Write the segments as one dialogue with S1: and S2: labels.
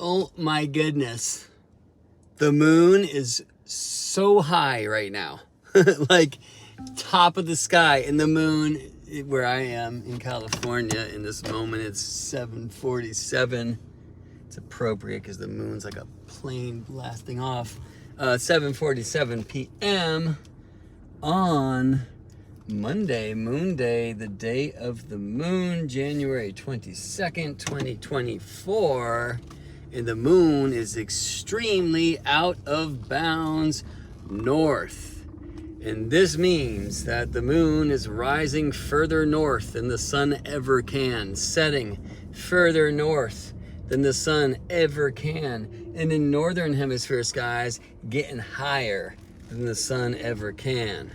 S1: Oh my goodness. The moon is so high right now. Like top of the sky. And the moon, where I am in California in this moment, it's 7:47. It's appropriate because the moon's like a plane blasting off. 7:47 p.m. on Monday, Moon Day, the day of the moon, January 22nd, 2024. And the moon is extremely out of bounds north. And this means that the moon is rising further north than the sun ever can, setting further north than the sun ever can. And in northern hemisphere skies, getting higher than the sun ever can.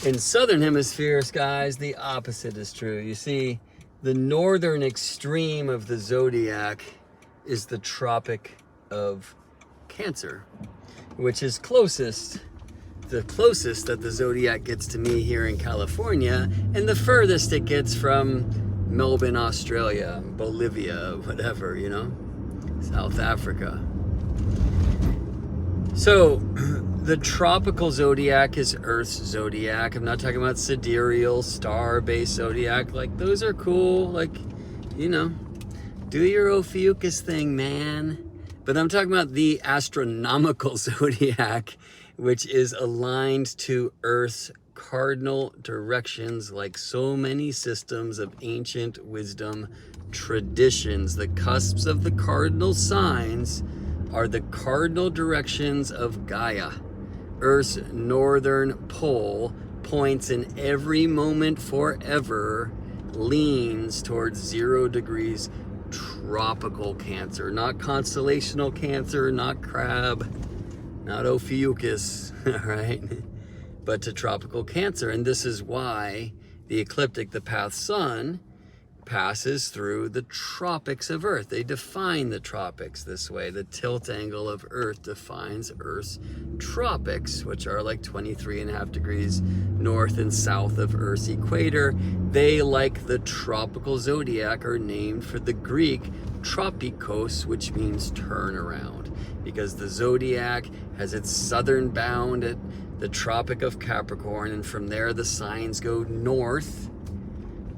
S1: In southern hemisphere skies, the opposite is true. You see, the northern extreme of the zodiac is the Tropic of Cancer, which is the closest that the zodiac gets to me here in California, and the furthest it gets from Melbourne, Australia, Bolivia, whatever, you know, South Africa. So, the tropical zodiac is Earth's zodiac. I'm not talking about sidereal, star-based zodiac. Like, those are cool. Like, you know, do your Ophiuchus thing, man. But I'm talking about the astronomical zodiac, which is aligned to Earth's cardinal directions, like so many systems of ancient wisdom traditions. The cusps of the cardinal signs are the cardinal directions of Gaia. Earth's northern pole points in every moment forever, leans towards 0 degrees tropical Cancer, not constellational Cancer, not Crab, not Ophiuchus, right? But to tropical Cancer. And this is why the ecliptic, the path sun, passes through the tropics of Earth. They define the tropics this way. The tilt angle of Earth defines Earth's tropics, which are like 23.5 degrees north and south of Earth's equator. They, like the tropical zodiac, are named for the Greek tropikos, which means turnaround, because the zodiac has its southern bound at the Tropic of Capricorn, and from there the signs go north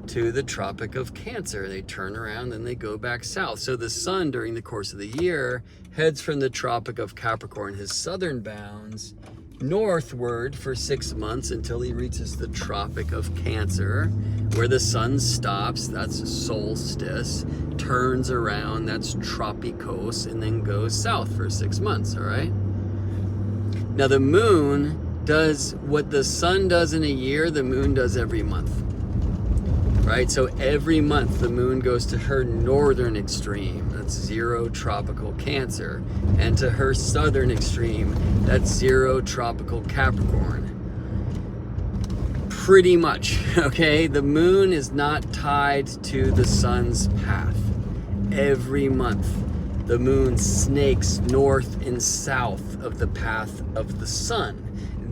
S1: to the Tropic of Cancer. They turn around and they go back south. So the sun, during the course of the year, heads from the Tropic of Capricorn, his southern bounds, northward for 6 months until he reaches the Tropic of Cancer, where the sun stops, that's solstice, turns around, that's tropikos, and then goes south for 6 months, all right? Now the moon does what the sun does in a year, the moon does every month. Right, so every month the moon goes to her northern extreme, that's 0 tropical Cancer, and to her southern extreme, that's 0 tropical Capricorn. Pretty much, okay? The moon is not tied to the sun's path. Every month, the moon snakes north and south of the path of the sun.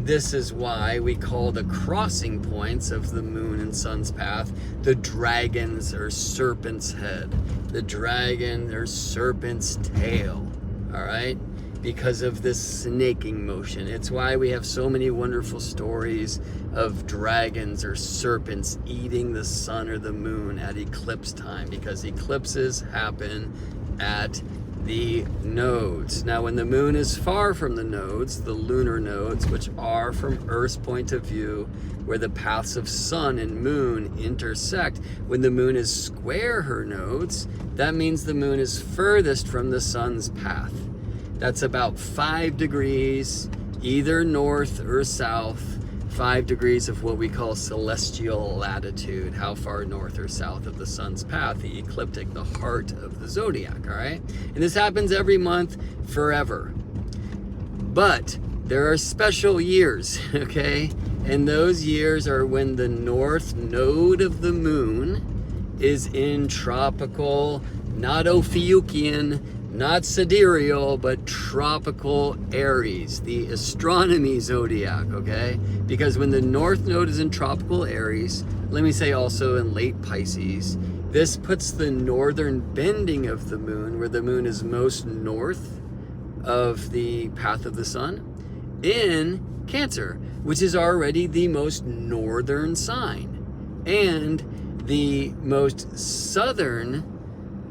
S1: This is why we call the crossing points of the moon and sun's path the dragon's or serpent's head, the dragon or serpent's tail, all right? Because of this snaking motion. It's why we have so many wonderful stories of dragons or serpents eating the sun or the moon at eclipse time, because eclipses happen at the nodes. Now, when the moon is far from the nodes, the lunar nodes, which are from Earth's point of view, where the paths of sun and moon intersect, when the moon is square her nodes, that means the moon is furthest from the sun's path. That's about 5 degrees, either north or south, 5 degrees of what we call celestial latitude, how far north or south of the sun's path, the ecliptic, the heart of the zodiac, all right? And this happens every month forever. But there are special years, okay? And those years are when the north node of the moon is in tropical, not Ophiuchian, not sidereal, but tropical Aries, the astronomy zodiac, okay? Because when the north node is in tropical Aries, let me say also in late Pisces. This puts the northern bending of the moon, where the moon is most north of the path of the sun, in Cancer, which is already the most northern sign and the most southern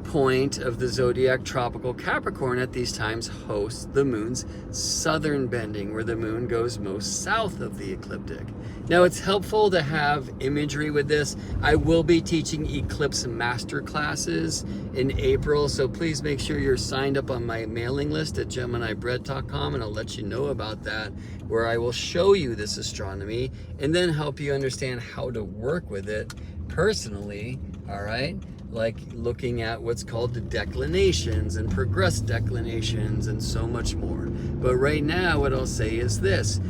S1: point of the zodiac. Tropical Capricorn at these times hosts the moon's southern bending, where the moon goes most south of the ecliptic. Now, it's helpful to have imagery with this. I will be teaching eclipse master classes in April, so please make sure you're signed up on my mailing list at GeminiBread.com, and I'll let you know about that, where I will show you this astronomy and then help you understand how to work with it personally, all right? Like looking at what's called the declinations and progressed declinations and so much more. But right now, what I'll say is this: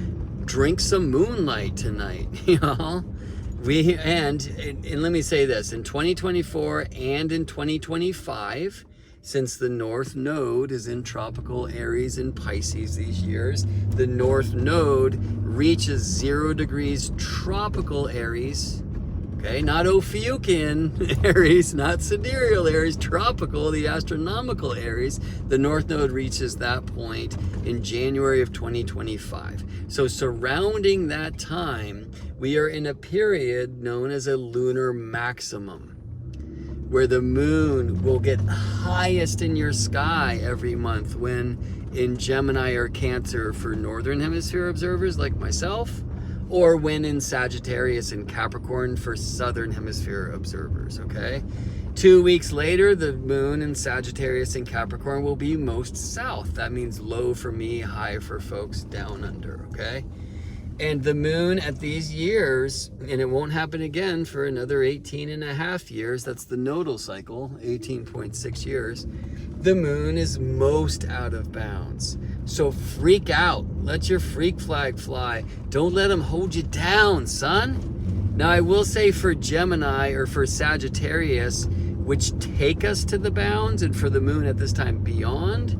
S1: drink some moonlight tonight, y'all. And let me say this, in 2024 and in 2025, since the North Node is in tropical Aries and Pisces these years, the North Node reaches 0 degrees tropical Aries. Okay, not Ophiuchian Aries, not sidereal Aries, tropical, the astronomical Aries. The North Node reaches that point in January of 2025. So surrounding that time, we are in a period known as a lunar maximum, where the moon will get highest in your sky every month, when in Gemini or Cancer for Northern Hemisphere observers like myself, or when in Sagittarius and Capricorn for Southern Hemisphere observers, okay? 2 weeks later, the moon in Sagittarius and Capricorn will be most south. That means low for me, high for folks down under, okay? And the moon at these years, and it won't happen again for another 18 and a half years, that's the nodal cycle, 18.6 years, the moon is most out of bounds. So freak out. Let your freak flag fly. Don't let them hold you down, son. Now, I will say for Gemini or for Sagittarius, which take us to the bounds, and for the moon at this time beyond,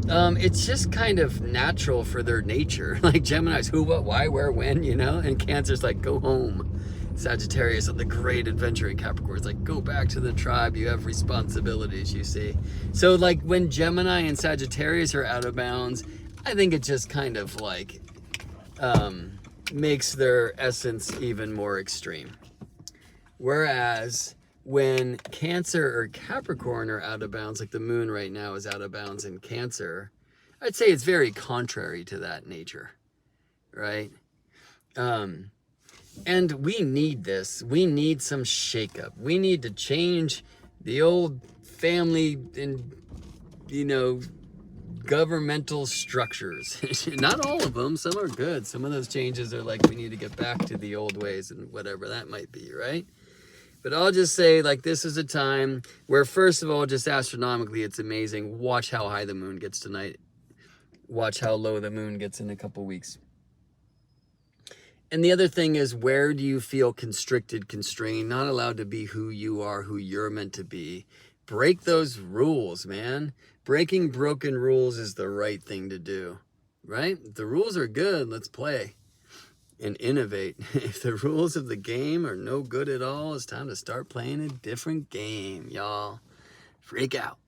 S1: it's just kind of natural for their nature. Like Gemini's who, what, why, where, when, you know? And Cancer's like, go home. Sagittarius on the great adventure, in Capricorn is like, go back to the tribe, you have responsibilities, you see. So like when Gemini and Sagittarius are out of bounds, I think it just kind of like makes their essence even more extreme. Whereas when Cancer or Capricorn are out of bounds, like the moon right now is out of bounds in Cancer, I'd say it's very contrary to that nature, right? And we need this. We need some shakeup. We need to change the old family and, you know, governmental structures. Not all of them. Some are good. Some of those changes are like, we need to get back to the old ways and whatever that might be, right? But I'll just say, like, this is a time where, first of all, just astronomically, it's amazing. Watch how high the moon gets tonight. Watch how low the moon gets in a couple weeks. And the other thing is, where do you feel constricted, constrained, not allowed to be who you are, who you're meant to be? Break those rules, man. Breaking broken rules is the right thing to do, right? If the rules are good, let's play and innovate. If the rules of the game are no good at all, it's time to start playing a different game, y'all. Freak out.